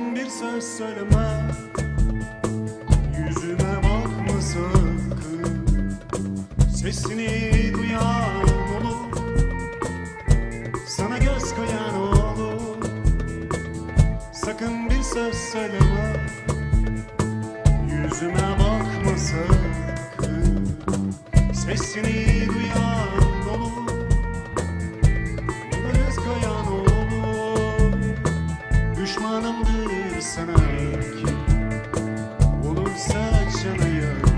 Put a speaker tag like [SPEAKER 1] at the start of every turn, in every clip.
[SPEAKER 1] Sakın bir söz söyleme, yüzüme bakma sakın. Sesini duyan olur, sana göz koyan olur. Sakın bir söz söyleme, yüzüme bakma sakın. Sesini duyan olur, bana göz koyan olur. Düşmanımdır sana kim olursa cana yakın.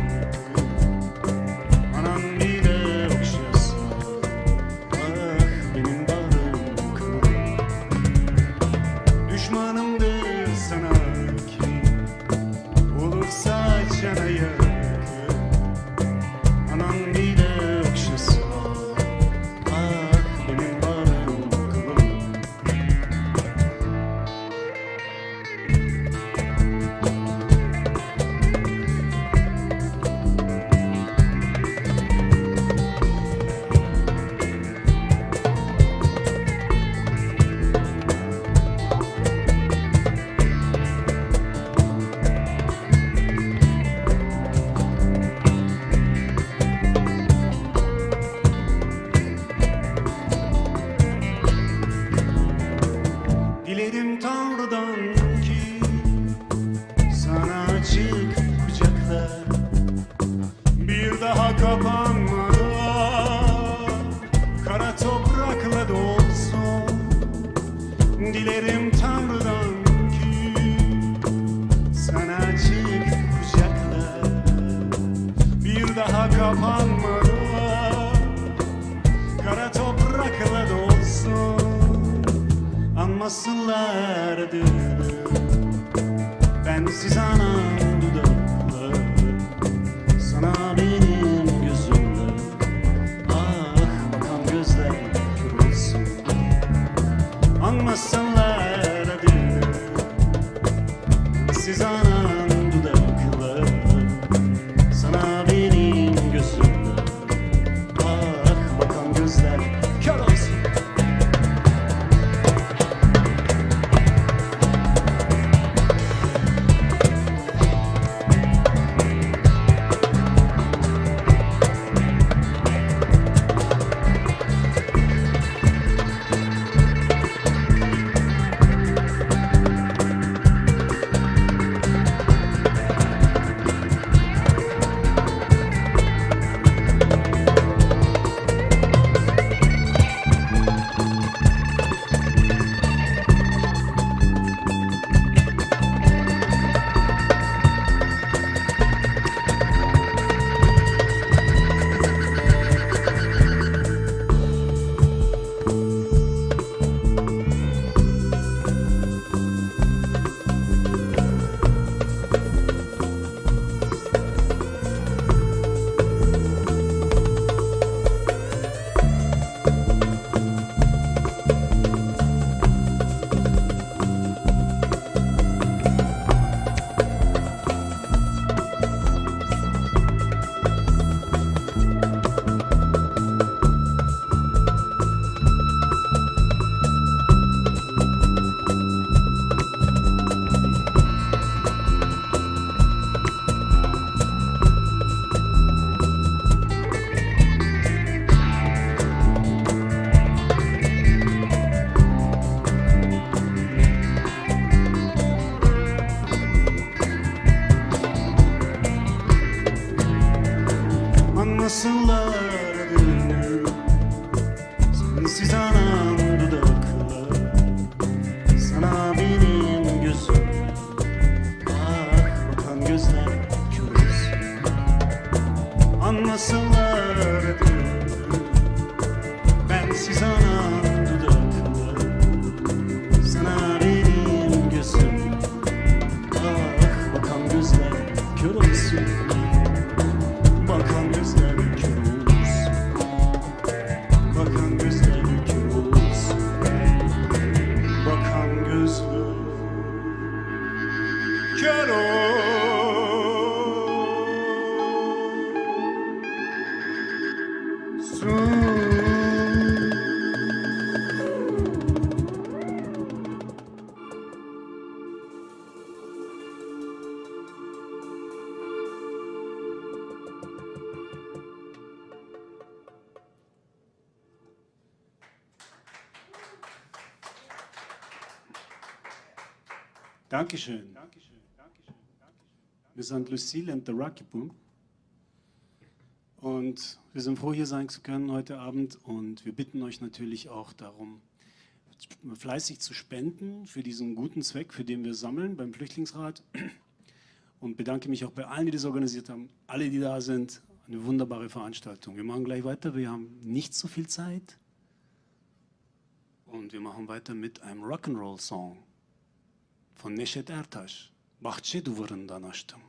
[SPEAKER 1] Anan bile okşasa, ah benim bağrım kırılır. Düşmanımdır sana kim olursa cana yakın. Anan bile okşasa, ah benim bağrım kırılır. Dilerim Tanrı'dan ki sana açık kucaklar bir daha kapanmadan kara toprakla dolsun. Dilerim Tanrı'dan ki sana açık kucaklar bir daha kapanmadan kara toprakla dolsun. Anmasınlar adını, bensiz anan dudakla, sana benim gözümle, ah bakan gözler kör olsun. Anmasınlar adını, bensiz anan dudakla, sana benim gözümle, ah bakan gözler kör olsun. Anmasınlar adını, sensiz anan dudakla, sana benim gözümle, ah bakan gözler kör olsun. Anmasınlar adını, bensiz anan dudakla, sana benim gözümle, ah bakan gözler kör olsun. Bakan gözler kör olsun, bakan gözler kör olsun, bakan gözler kör olsun. Dankeschön. Wir sind Lucile und der Rakibuam. Und wir sind froh, hier sein zu können heute Abend. Und wir bitten euch natürlich auch darum, fleißig zu spenden für diesen guten Zweck, für den wir sammeln beim Flüchtlingsrat. Und bedanke mich auch bei allen, die das organisiert haben, alle, die da sind. Eine wunderbare Veranstaltung. Wir machen gleich weiter, wir haben nicht so viel Zeit. Und wir machen weiter mit einem Rock'n'Roll-Song von Neşet Ertaş. Bahçe duvarından açtım.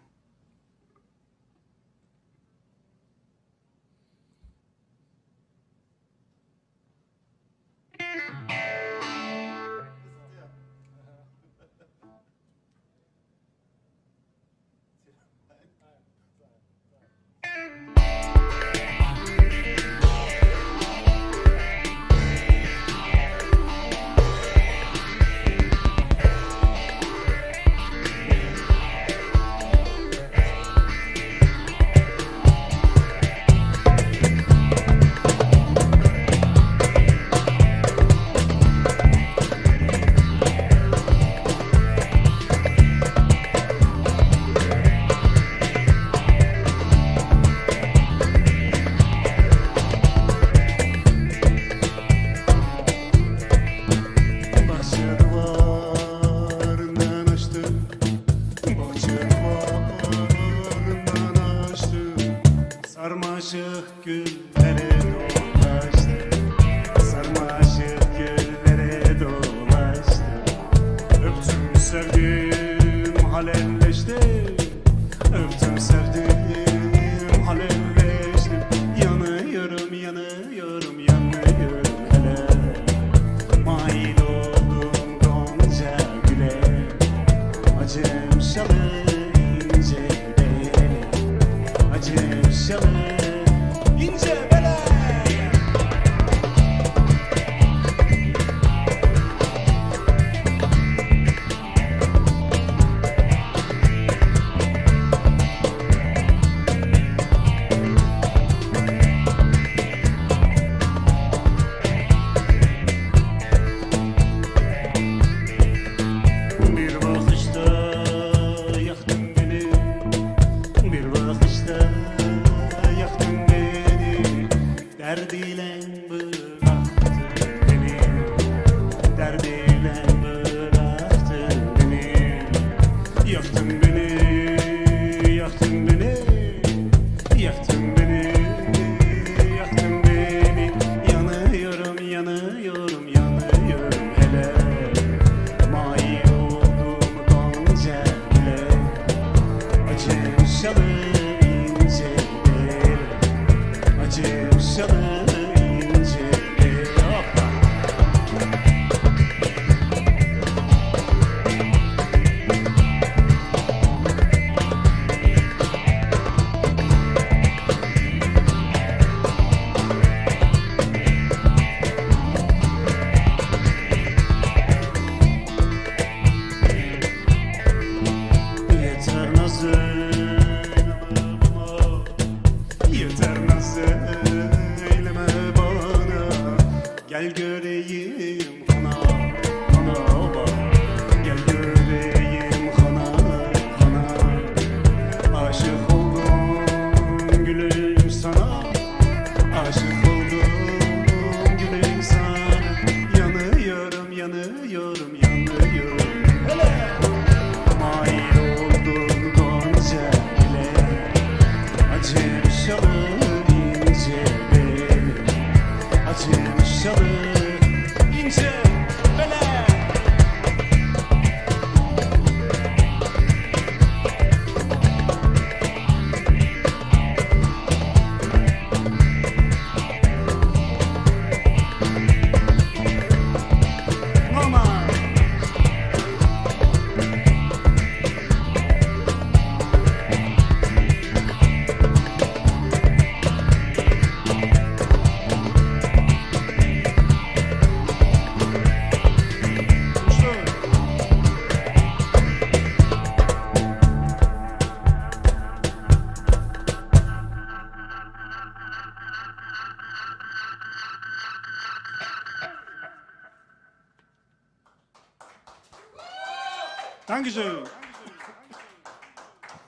[SPEAKER 1] Dankeschön.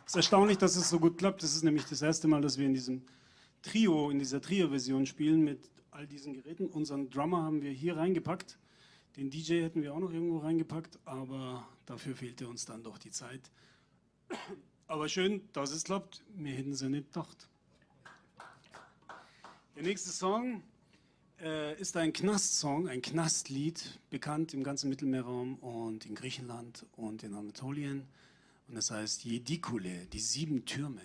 [SPEAKER 1] Es ist erstaunlich, dass es so gut klappt. Das ist nämlich das erste Mal, dass wir in diesem Trio, in dieser Trio-Version spielen mit all diesen Geräten. Unseren Drummer haben wir hier reingepackt. Den DJ hätten wir auch noch irgendwo reingepackt, aber dafür fehlte uns dann doch die Zeit. Aber schön, dass es klappt. Wir hätten es ja nicht gedacht. Der nächste Song ist ein Knast-Song, ein Knastlied, bekannt im ganzen Mittelmeerraum und in Griechenland und in Anatolien. Und das heißt Jedikule, die 7 Türme.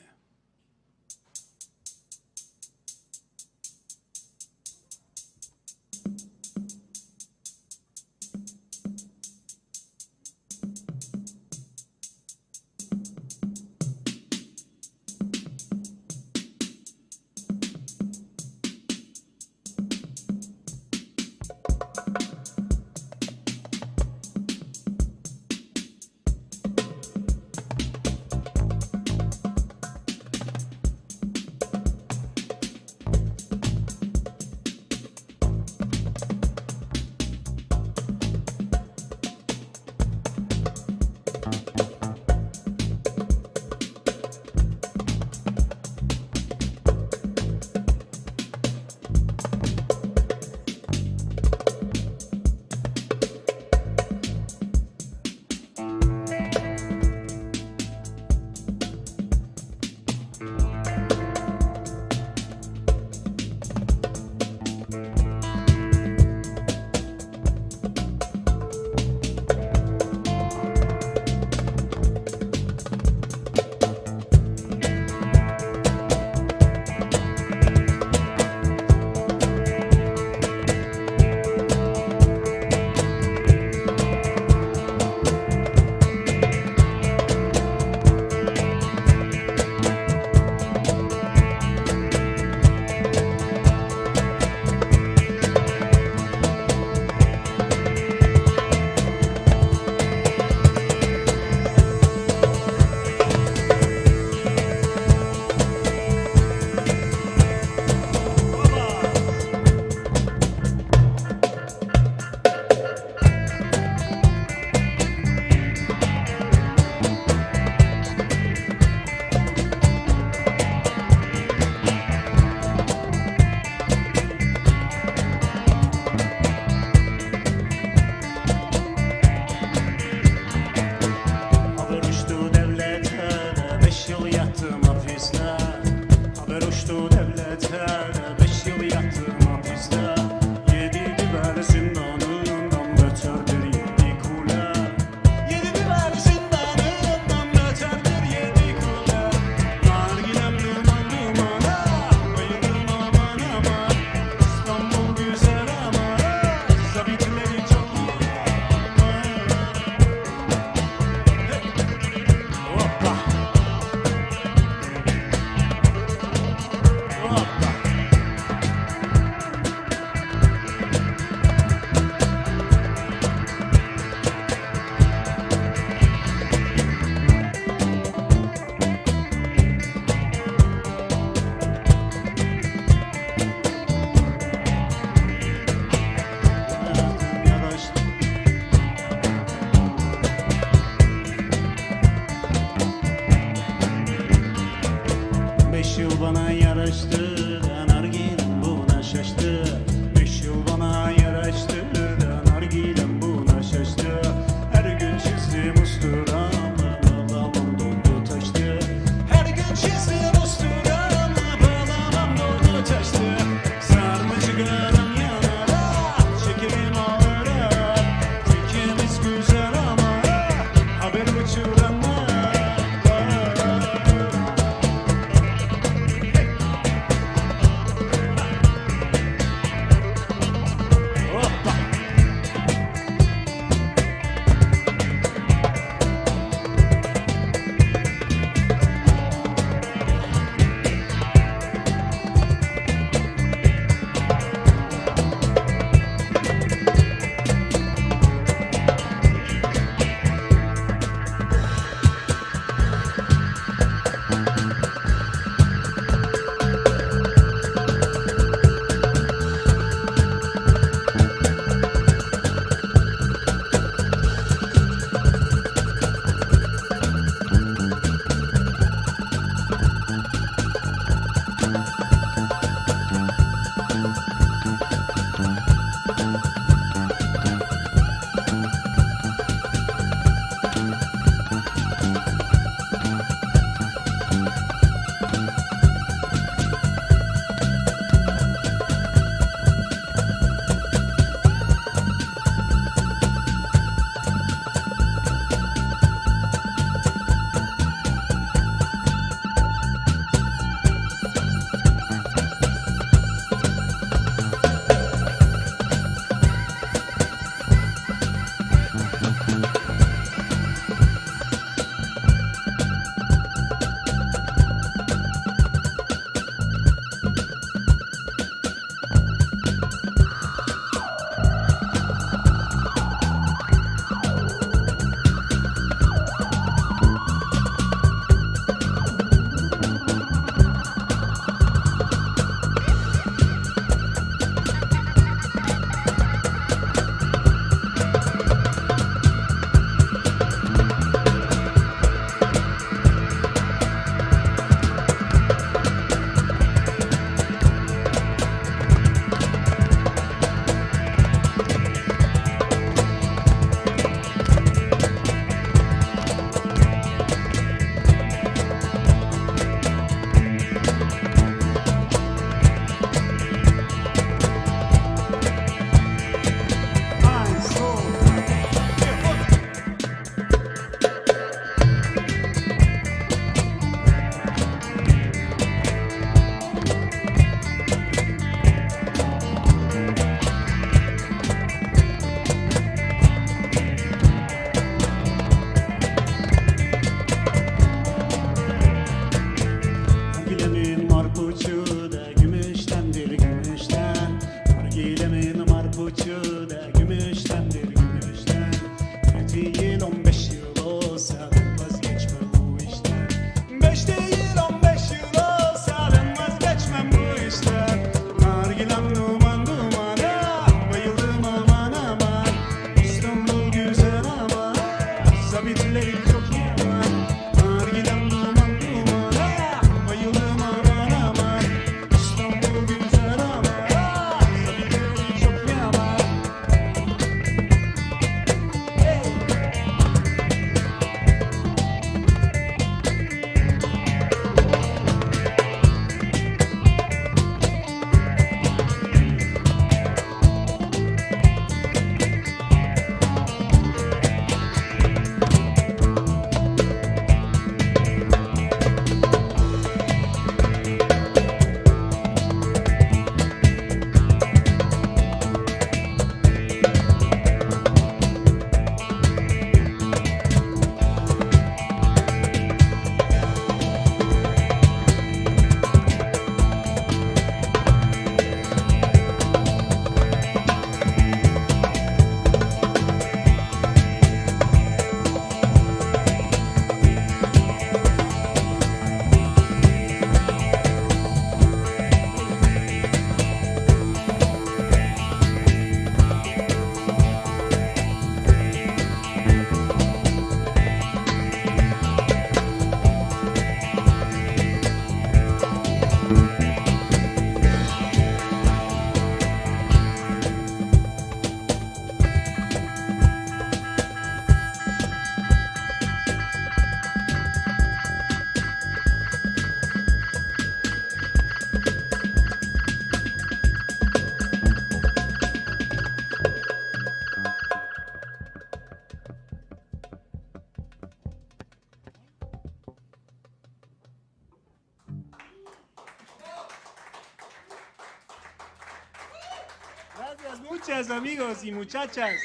[SPEAKER 1] muchas, amigos y muchachas.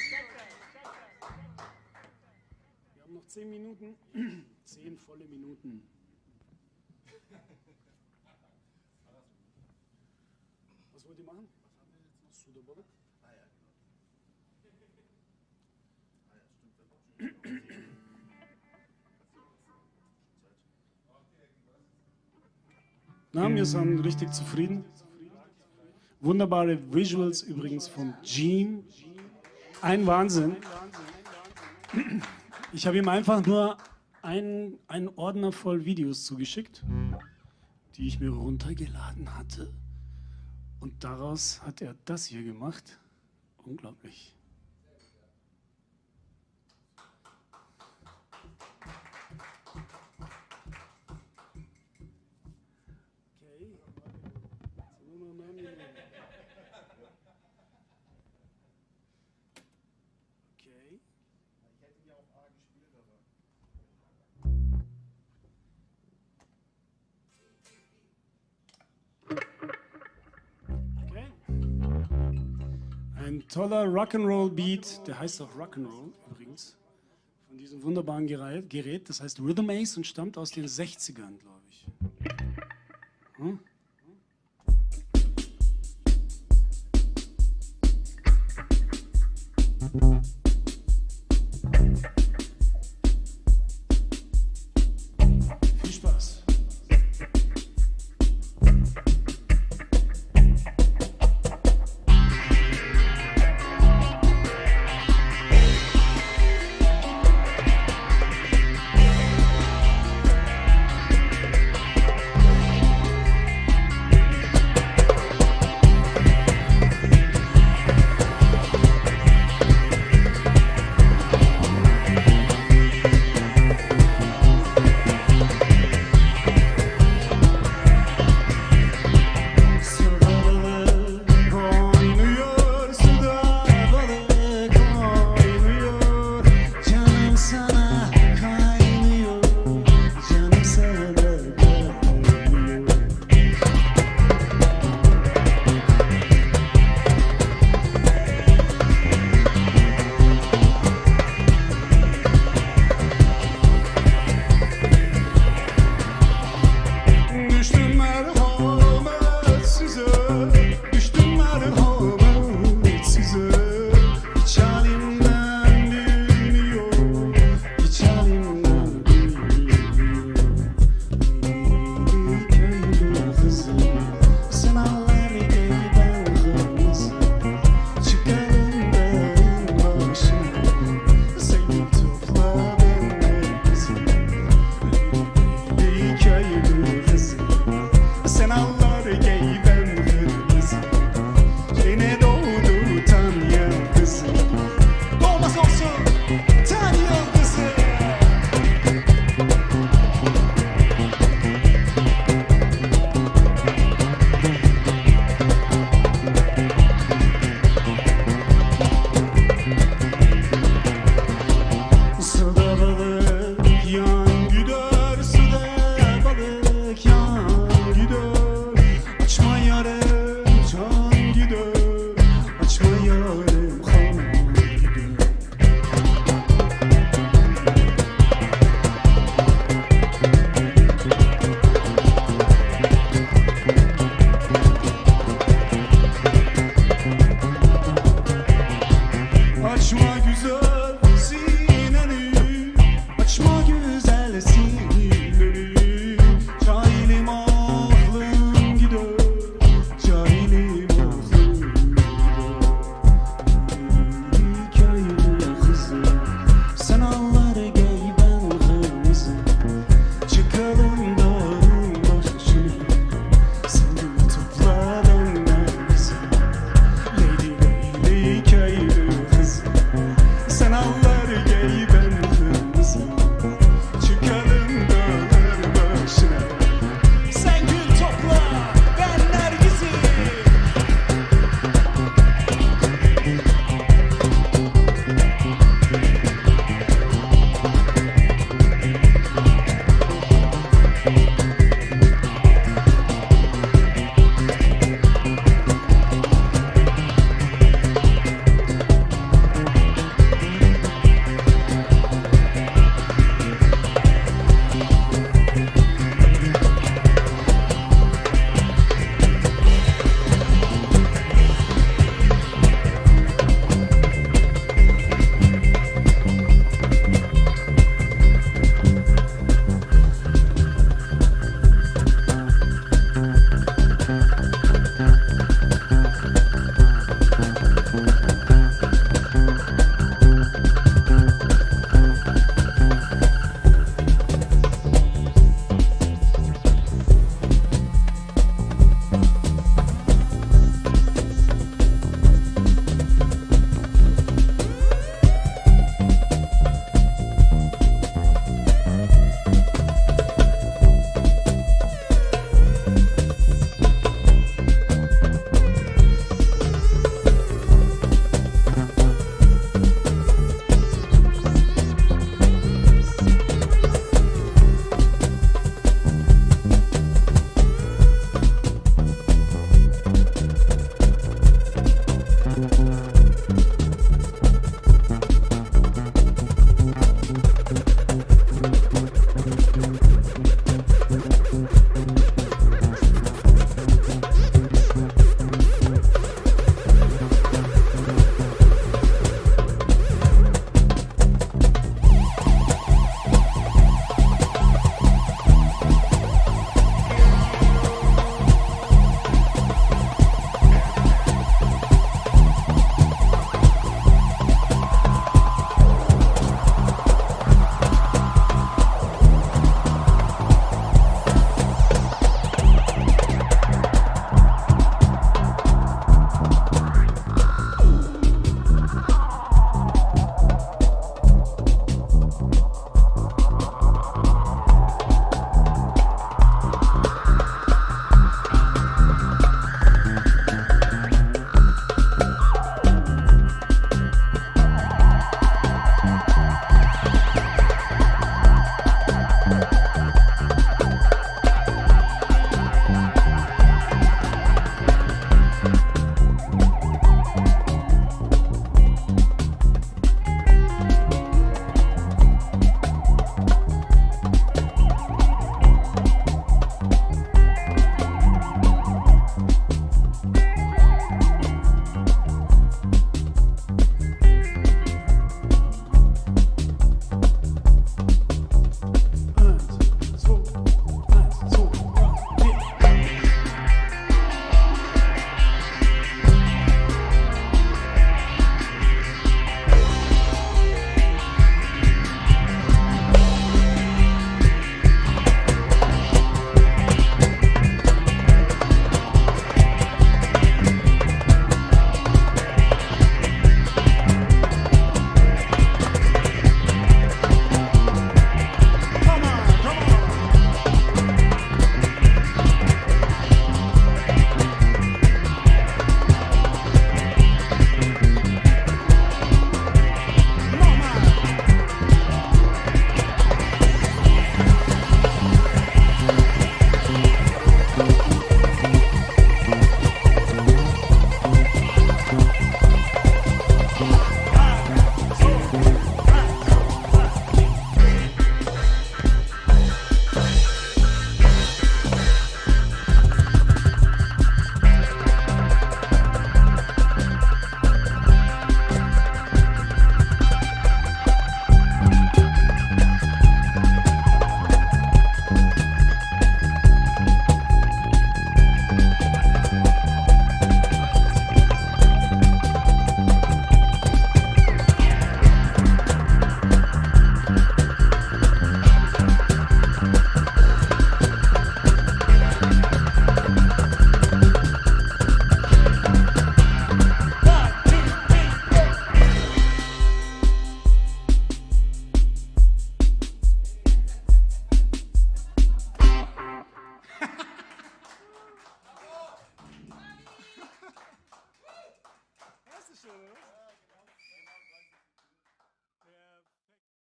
[SPEAKER 1] Wir haben noch 10 Minuten. 10 volle Minuten. Was wollt ihr machen? Was haben wir jetzt noch? Na, wir sind richtig zufrieden. Wunderbare Visuals übrigens von Gene. Ein Wahnsinn. Ich habe ihm einfach nur einen Ordner voll Videos zugeschickt, die ich mir runtergeladen hatte. Und daraus hat er das hier gemacht. Unglaublich. Ein toller Rock'n'Roll-Beat, der heißt auch Rock'n'Roll übrigens, von diesem wunderbaren Gerät, das heißt Rhythm Ace und stammt aus den 60ern, glaube ich. Hm?